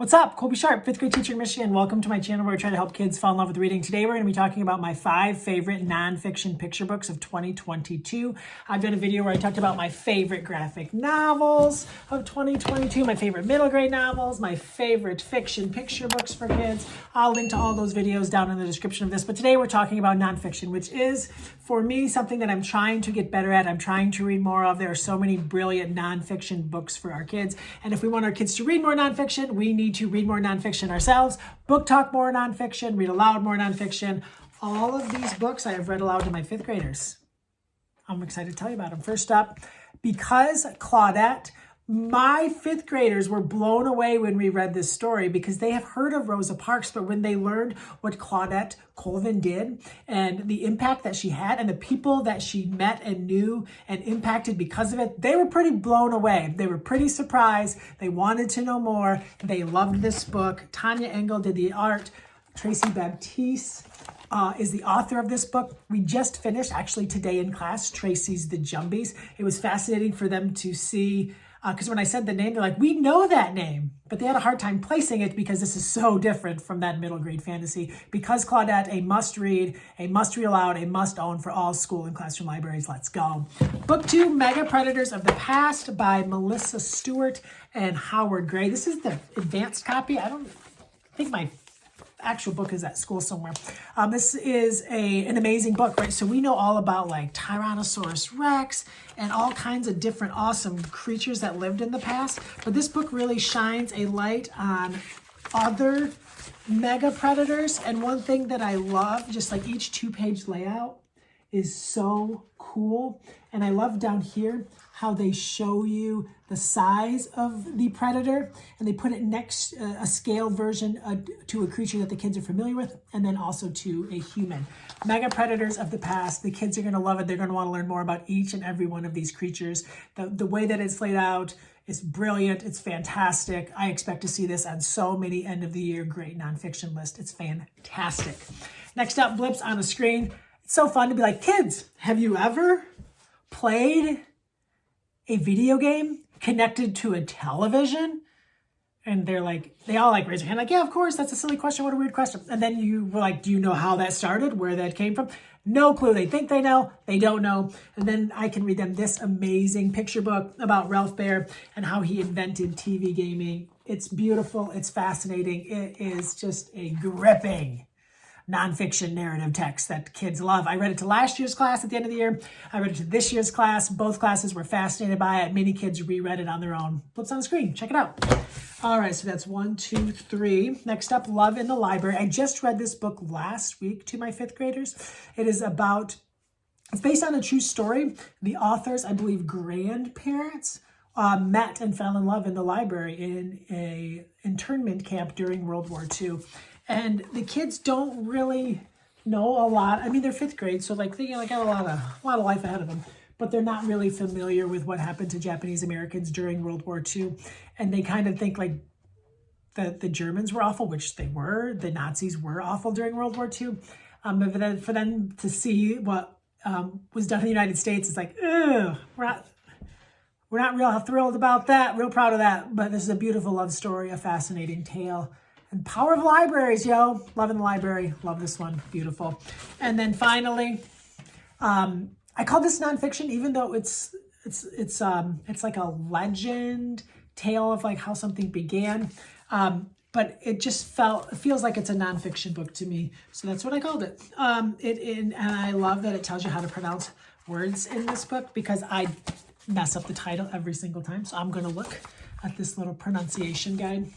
What's up? Colby Sharp, 5th grade teacher in Michigan. Welcome to my channel where I try to help kids fall in love with reading. Today we're going to be talking about my 5 favorite nonfiction picture books of 2022. I've done a video where I talked about my favorite graphic novels of 2022, my favorite middle grade novels, my favorite fiction picture books for kids. I'll link to all those videos down in the description of this. But today we're talking about nonfiction, which is, for me, something that I'm trying to get better at. I'm trying to read more of. There are so many brilliant nonfiction books for our kids. And if we want our kids to read more nonfiction, we need to read more nonfiction ourselves, book talk more nonfiction, read aloud more nonfiction. All of these books I have read aloud to my 5th graders. I'm excited to tell you about them. First up, Because Claudette. My 5th graders were blown away when we read this story because they have heard of Rosa Parks, but when they learned what Claudette Colvin did and the impact that she had and the people that she met and knew and impacted because of it, they were pretty blown away. They were pretty surprised. They wanted to know more. They loved this book. Tanya Engel did the art. Tracy Baptiste is the author of this book. We just finished, actually today in class, Tracy's The Jumbies. It was fascinating for them to see because when I said the name, they're like, we know that name. But they had a hard time placing it because this is so different from that middle grade fantasy. Because Claudette, a must read, a must read aloud, a must own for all school and classroom libraries. Let's go. Book 2, Mega Predators of the Past by Melissa Stewart and Howard Gray. This is the advanced copy. I think my actual book is at school somewhere. This is an amazing book, right? So we know all about like Tyrannosaurus Rex and all kinds of different awesome creatures that lived in the past. But this book really shines a light on other mega predators. And one thing that I love, just like each 2-page layout is so cool. And I love down here how they show you the size of the predator and they put it next a scaled version to a creature that the kids are familiar with and then also to a human. Mega Predators of the Past. The kids are going to love it. They're going to want to learn more about each and every one of these creatures. The way that it's laid out is brilliant. It's fantastic. I expect to see this on so many end of the year great nonfiction lists. It's fantastic. Next up, Blips on a Screen. It's so fun to be like, kids, have you ever played a video game connected to a television? And they all raise their hand like, yeah, of course, that's a silly question. What a weird question. And then you were like, do you know how that started? Where that came from? No clue. They think they know, they don't know. And then I can read them this amazing picture book about Ralph Baer and how he invented TV gaming. It's beautiful. It's fascinating. It is just a gripping nonfiction narrative text that kids love. I read it to last year's class at the end of the year. I read it to this year's class. Both classes were fascinated by it. Many kids reread it on their own. Blips on the Screen. Check it out. All right, so that's 1, 2, 3. Next up, Love in the Library. I just read this book last week to my 5th graders. It's based on a true story. The authors, I believe, grandparents met and fell in love in the library in a internment camp during World War II. And the kids don't really know a lot. I mean, they're 5th grade, so they got a lot of life ahead of them. But they're not really familiar with what happened to Japanese Americans during World War II. And they kind of think like the Germans were awful, which they were. The Nazis were awful during World War II. But then for them to see what was done in the United States, it's like, ugh, we're not real thrilled about that, real proud of that. But this is a beautiful love story, a fascinating tale. And power of libraries, yo. Love in the Library. Love this one. Beautiful. And then finally, I call this nonfiction, even though it's like a legend tale of like how something began. But it just feels like it's a nonfiction book to me. So that's what I called it. And I love that it tells you how to pronounce words in this book because I mess up the title every single time. So I'm going to look at this little pronunciation guide.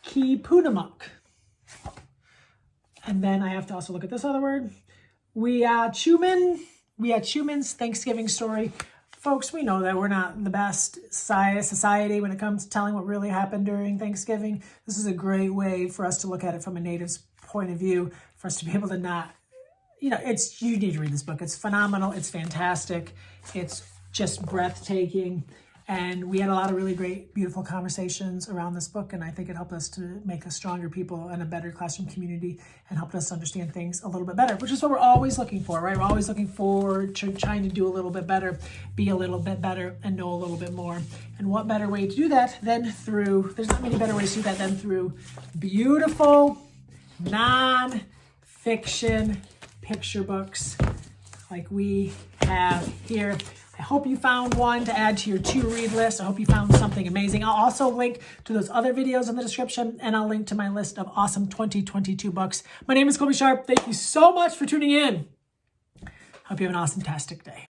Kipunamuk. And then I have to also look at this other word. Chuman's Thanksgiving story. Folks, we know that we're not the best society when it comes to telling what really happened during Thanksgiving. This is a great way for us to look at it from a native's point of view, for us to be able to not, you need to read this book. It's phenomenal. It's fantastic. It's just breathtaking. And we had a lot of really great, beautiful conversations around this book. And I think it helped us to make us stronger people and a better classroom community and helped us understand things a little bit better, which is what we're always looking for, right? We're always looking forward to trying to do a little bit better, be a little bit better, and know a little bit more. And what better way to do that than through, there's not many better ways to do that than through beautiful, non-fiction picture books like we have here. I hope you found one to add to your to-read list. I hope you found something amazing. I'll also link to those other videos in the description, and I'll link to my list of awesome 2022 books. My name is Colby Sharp. Thank you so much for tuning in. Hope you have an awesome-tastic day.